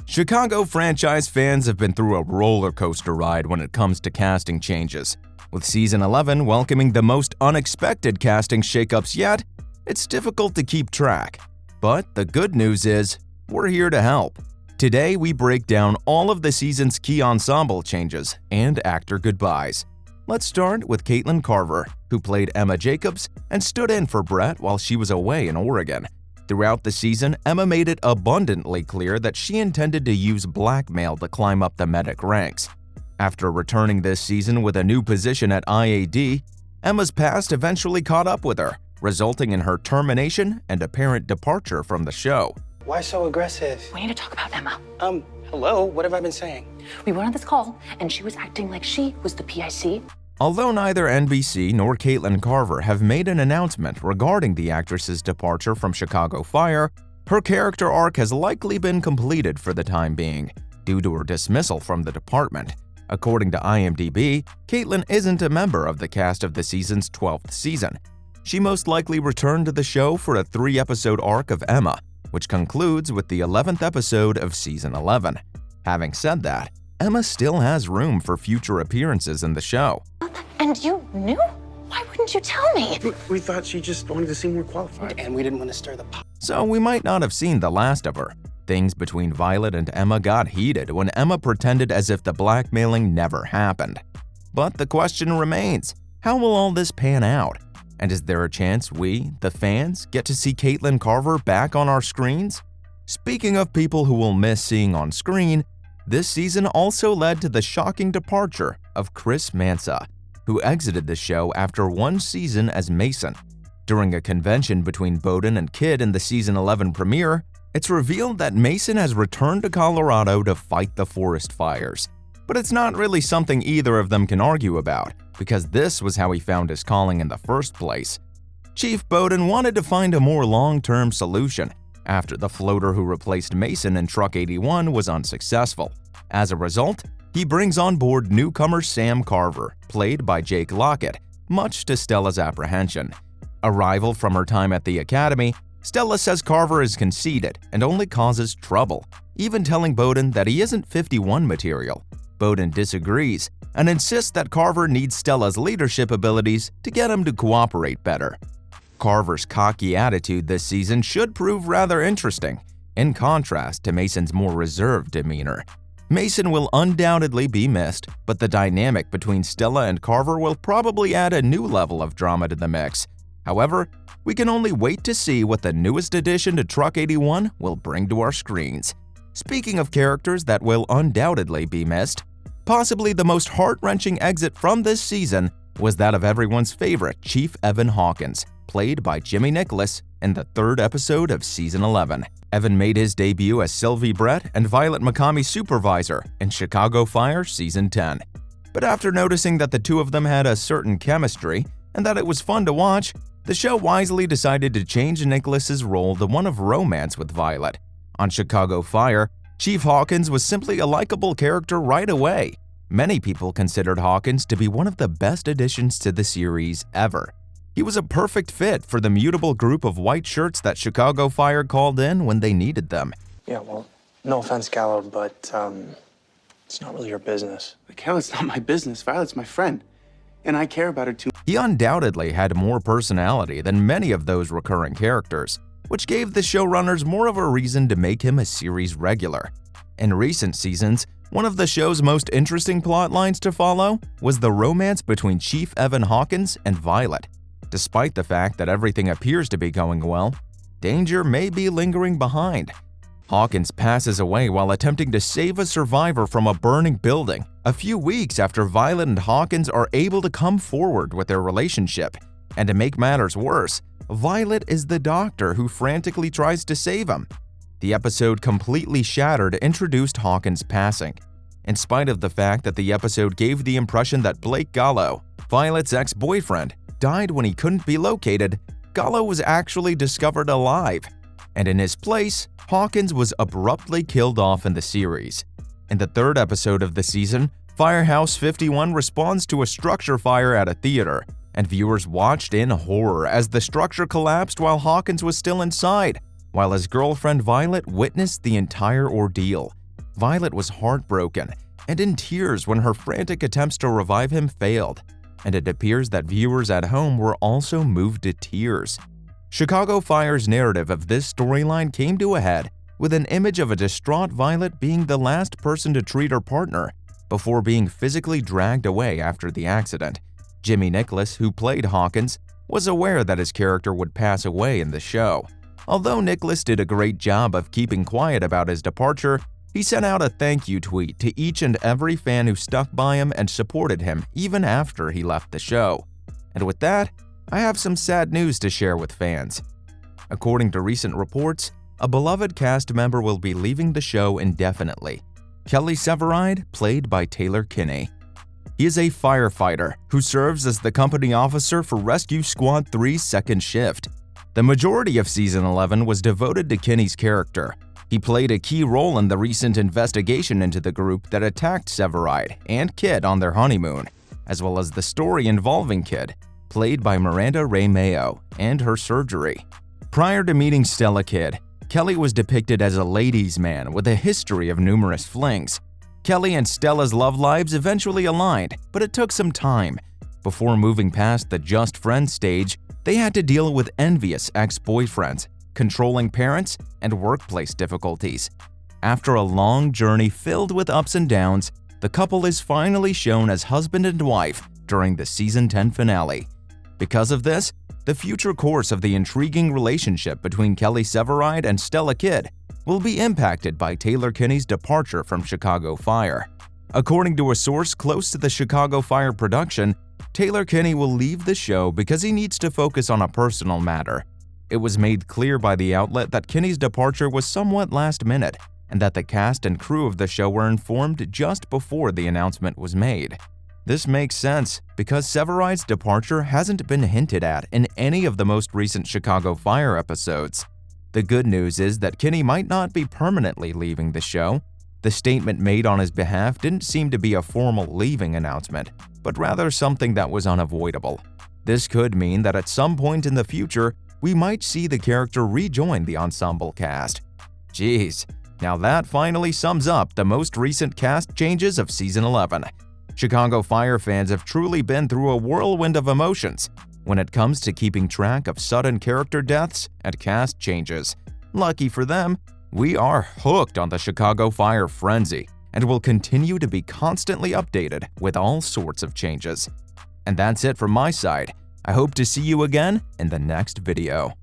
Chicago franchise fans have been through a roller coaster ride when it comes to casting changes. With Season 11 welcoming the most unexpected casting shakeups yet, it's difficult to keep track. But the good news is, we're here to help. Today we break down all of the season's key ensemble changes and actor goodbyes. Let's start with Caitlin Carver, who played Emma Jacobs and stood in for Brett while she was away in Oregon. Throughout the season, Emma made it abundantly clear that she intended to use blackmail to climb up the medic ranks. After returning this season with a new position at IAD, Emma's past eventually caught up with her, resulting in her termination and apparent departure from the show. Why so aggressive? We need to talk about Emma. Hello? What have I been saying? We went on this call, and she was acting like she was the PIC. Although neither NBC nor Caitlin Carver have made an announcement regarding the actress's departure from Chicago Fire, her character arc has likely been completed for the time being, due to her dismissal from the department. According to IMDb, Caitlin isn't a member of the cast of the season's 12th season. She most likely returned to the show for a 3-episode arc of Emma, which concludes with the 11th episode of Season 11. Having said that, Emma still has room for future appearances in the show. And you knew? Why wouldn't you tell me? We thought she just wanted to seem more qualified. And we didn't want to stir the pot. So we might not have seen the last of her. Things between Violet and Emma got heated when Emma pretended as if the blackmailing never happened. But the question remains, how will all this pan out? And is there a chance we, the fans, get to see Caitlin Carver back on our screens? Speaking of people who will miss seeing on screen, this season also led to the shocking departure of Chris Mansa, who exited the show after one season as Mason. During a convention between Bowden and Kidd in the Season 11 premiere, it's revealed that Mason has returned to Colorado to fight the forest fires. But it's not really something either of them can argue about, because this was how he found his calling in the first place. Chief Bowden wanted to find a more long-term solution after the floater who replaced Mason in Truck 81 was unsuccessful. As a result, he brings on board newcomer Sam Carver, played by Jake Lockett, much to Stella's apprehension. A rival from her time at the academy, Stella says Carver is conceited and only causes trouble, even telling Bowden that he isn't 51 material. Bowden disagrees and insists that Carver needs Stella's leadership abilities to get him to cooperate better. Carver's cocky attitude this season should prove rather interesting, in contrast to Mason's more reserved demeanor. Mason will undoubtedly be missed, but the dynamic between Stella and Carver will probably add a new level of drama to the mix. However, we can only wait to see what the newest addition to Truck 81 will bring to our screens. Speaking of characters that will undoubtedly be missed, possibly the most heart-wrenching exit from this season was that of everyone's favorite Chief Evan Hawkins, played by Jimmy Nicholas in the 3rd episode of Season 11. Evan made his debut as Sylvie Brett and Violet McCamey's supervisor in Chicago Fire Season 10. But after noticing that the two of them had a certain chemistry and that it was fun to watch, the show wisely decided to change Nicholas's role to one of romance with Violet. On Chicago Fire, Chief Hawkins was simply a likable character right away. Many people considered Hawkins to be one of the best additions to the series ever. He was a perfect fit for the mutable group of white shirts that Chicago Fire called in when they needed them. Yeah, well, no offense, Gallo, but it's not really your business. Cal, it's not my business. Violet's my friend, and I care about her too. He undoubtedly had more personality than many of those recurring characters, which gave the showrunners more of a reason to make him a series regular. In recent seasons, one of the show's most interesting plot lines to follow was the romance between Chief Evan Hawkins and Violet. Despite the fact that everything appears to be going well, danger may be lingering behind. Hawkins passes away while attempting to save a survivor from a burning building, a few weeks after Violet and Hawkins are able to come forward with their relationship. And to make matters worse, Violet is the doctor who frantically tries to save him. The episode completely shattered introduced Hawkins' passing. In spite of the fact that the episode gave the impression that Blake Gallo, Violet's ex-boyfriend, died when he couldn't be located, Gallo was actually discovered alive. And in his place, Hawkins was abruptly killed off in the series. In the 3rd episode of the season, Firehouse 51 responds to a structure fire at a theater, and viewers watched in horror as the structure collapsed while Hawkins was still inside, while his girlfriend Violet witnessed the entire ordeal. Violet was heartbroken and in tears when her frantic attempts to revive him failed, and it appears that viewers at home were also moved to tears. Chicago Fire's narrative of this storyline came to a head with an image of a distraught Violet being the last person to treat her partner before being physically dragged away after the accident. Jimmy Nicholas, who played Hawkins, was aware that his character would pass away in the show. Although Nicholas did a great job of keeping quiet about his departure, he sent out a thank you tweet to each and every fan who stuck by him and supported him even after he left the show. And with that, I have some sad news to share with fans. According to recent reports, a beloved cast member will be leaving the show indefinitely. Kelly Severide, played by Taylor Kinney. He is a firefighter who serves as the company officer for Rescue Squad 3's second shift. The majority of Season 11 was devoted to Kinney's character. He played a key role in the recent investigation into the group that attacked Severide and Kid on their honeymoon, as well as the story involving Kid, played by Miranda Ray Mayo, and her surgery. Prior to meeting Stella Kidd, Kelly was depicted as a ladies' man with a history of numerous flings. Kelly and Stella's love lives eventually aligned, but it took some time. Before moving past the just friends stage, they had to deal with envious ex-boyfriends, controlling parents, and workplace difficulties. After a long journey filled with ups and downs, the couple is finally shown as husband and wife during the Season 10 finale. Because of this, the future course of the intriguing relationship between Kelly Severide and Stella Kidd will be impacted by Taylor Kinney's departure from Chicago Fire. According to a source close to the Chicago Fire production, Taylor Kinney will leave the show because he needs to focus on a personal matter. It was made clear by the outlet that Kinney's departure was somewhat last minute, and that the cast and crew of the show were informed just before the announcement was made. This makes sense because Severide's departure hasn't been hinted at in any of the most recent Chicago Fire episodes. The good news is that Kinney might not be permanently leaving the show. The statement made on his behalf didn't seem to be a formal leaving announcement, but rather something that was unavoidable. This could mean that at some point in the future, we might see the character rejoin the ensemble cast. Geez, now that finally sums up the most recent cast changes of Season 11. Chicago Fire fans have truly been through a whirlwind of emotions when it comes to keeping track of sudden character deaths and cast changes. Lucky for them, we are hooked on the Chicago Fire frenzy and will continue to be constantly updated with all sorts of changes. And that's it from my side. I hope to see you again in the next video.